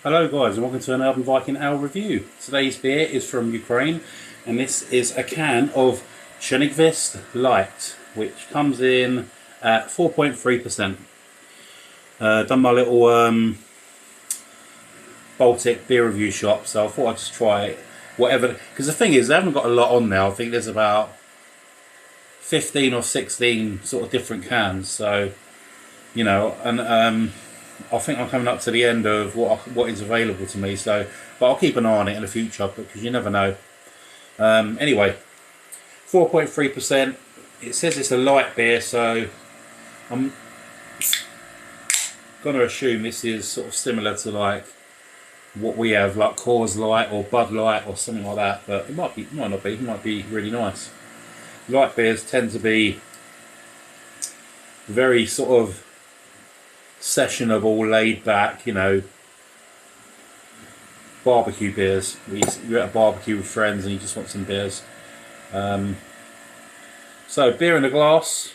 Hello guys and welcome to an Urban Viking Ale review. Today's beer is from Ukraine and this is a can of Chernigivske Light, which comes in at 4.3%. Done my little Baltic beer review shop, so I thought I'd just try it. Whatever, because the thing is, they haven't got a lot on now. I think there's about 15 or 16 sort of different cans, so you know, and I think I'm coming up to the end of what is available to me, so but I'll keep an eye on it in the future because you never know. Anyway, 4.3%. It says it's a light beer, so I'm gonna assume this is sort of similar to like what we have, like Coors Light or Bud Light or something like that. But it might not be. It might be really nice. Light beers tend to be very sort of sessionable, laid back, you know, barbecue beers. You're at a barbecue with friends and you just want some beers. So beer in a glass.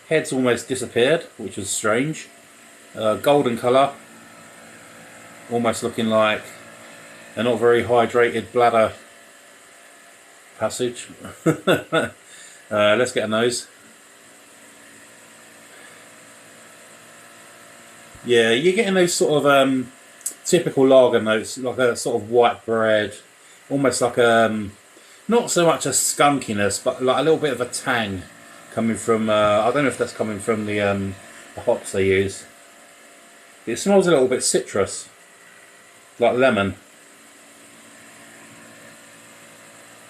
Head's almost disappeared, which is strange. Golden colour, almost looking like a not very hydrated bladder passage. Let's get a nose. Yeah, you're getting those sort of typical lager notes, like a sort of white bread, almost like not so much a skunkiness, but like a little bit of a tang coming from. I don't know if that's coming from the hops they use. It smells a little bit citrus, like lemon.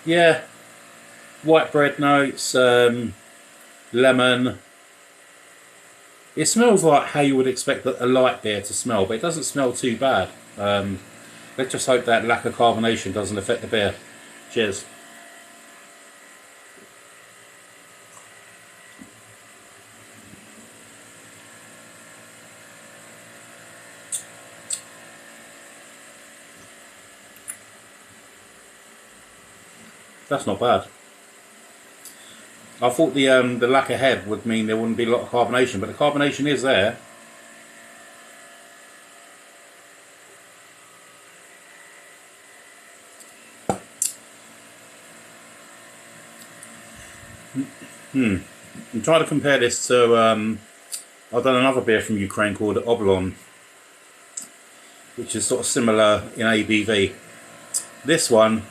Yeah, white bread notes, lemon. It smells like how you would expect a light beer to smell, but it doesn't smell too bad. Let's just hope that lack of carbonation doesn't affect the beer. Cheers. That's not bad. I thought the lack of head would mean there wouldn't be a lot of carbonation, but the carbonation is there. I'm trying to compare this to I've done another beer from Ukraine called Oblon, which is sort of similar in ABV. This one,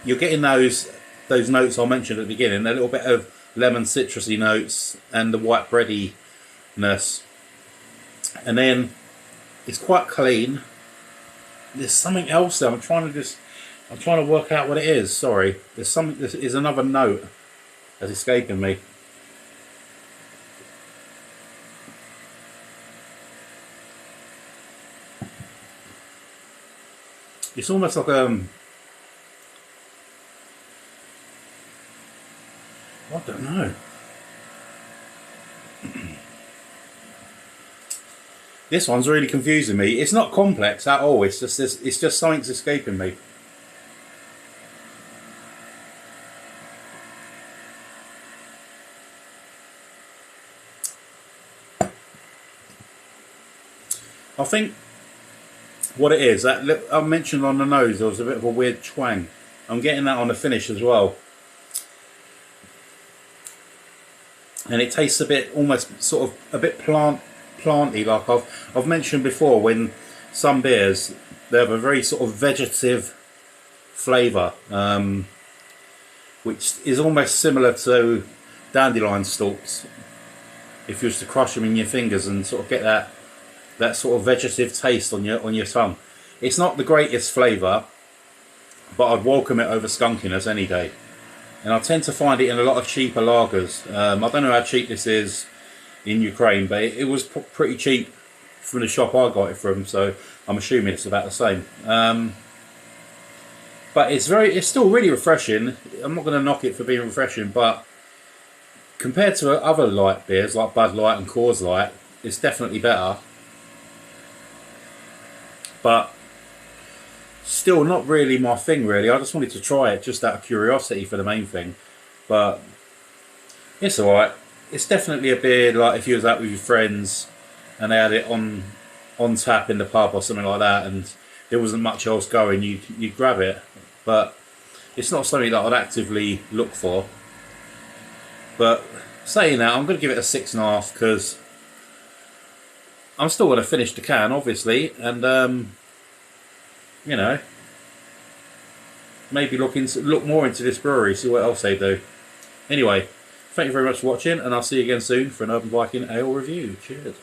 you're getting those notes I mentioned at the beginning, a little bit of lemon citrusy notes and the white breadiness, and then it's quite clean. There's something else there. I'm trying to work out what it is. Sorry, there's another note that's escaping me. It's almost like I don't know. This one's really confusing me. It's not complex at all. It's just this. It's just something's escaping me. I think what it is, that I mentioned on the nose, there was a bit of a weird twang. I'm getting that on the finish as well. And it tastes a bit, almost sort of a bit planty, like I've mentioned before, when some beers, they have a very sort of vegetative flavour, which is almost similar to dandelion stalks. If you was to crush them in your fingers and sort of get that sort of vegetative taste on your tongue. It's not the greatest flavour, but I'd welcome it over skunkiness any day. And I tend to find it in a lot of cheaper lagers. I don't know how cheap this is in Ukraine, but it was pretty cheap from the shop I got it from, so I'm assuming it's about the same. But it's still really refreshing. I'm not going to knock it for being refreshing, but compared to other light beers like Bud Light and Coors Light, it's definitely better. But still not really my thing, really. I just wanted to try it just out of curiosity for the main thing. But it's alright. It's definitely a beer like if you was out with your friends and they had it on tap in the pub or something like that, and there wasn't much else going, you'd grab it. But it's not something that I'd actively look for. But saying that, I'm going to give it a 6.5 because I'm still going to finish the can, obviously, and you know, maybe look more into this brewery, see what else they do. Anyway, thank you very much for watching, and I'll see you again soon for an Urban Viking Ale review. Cheers.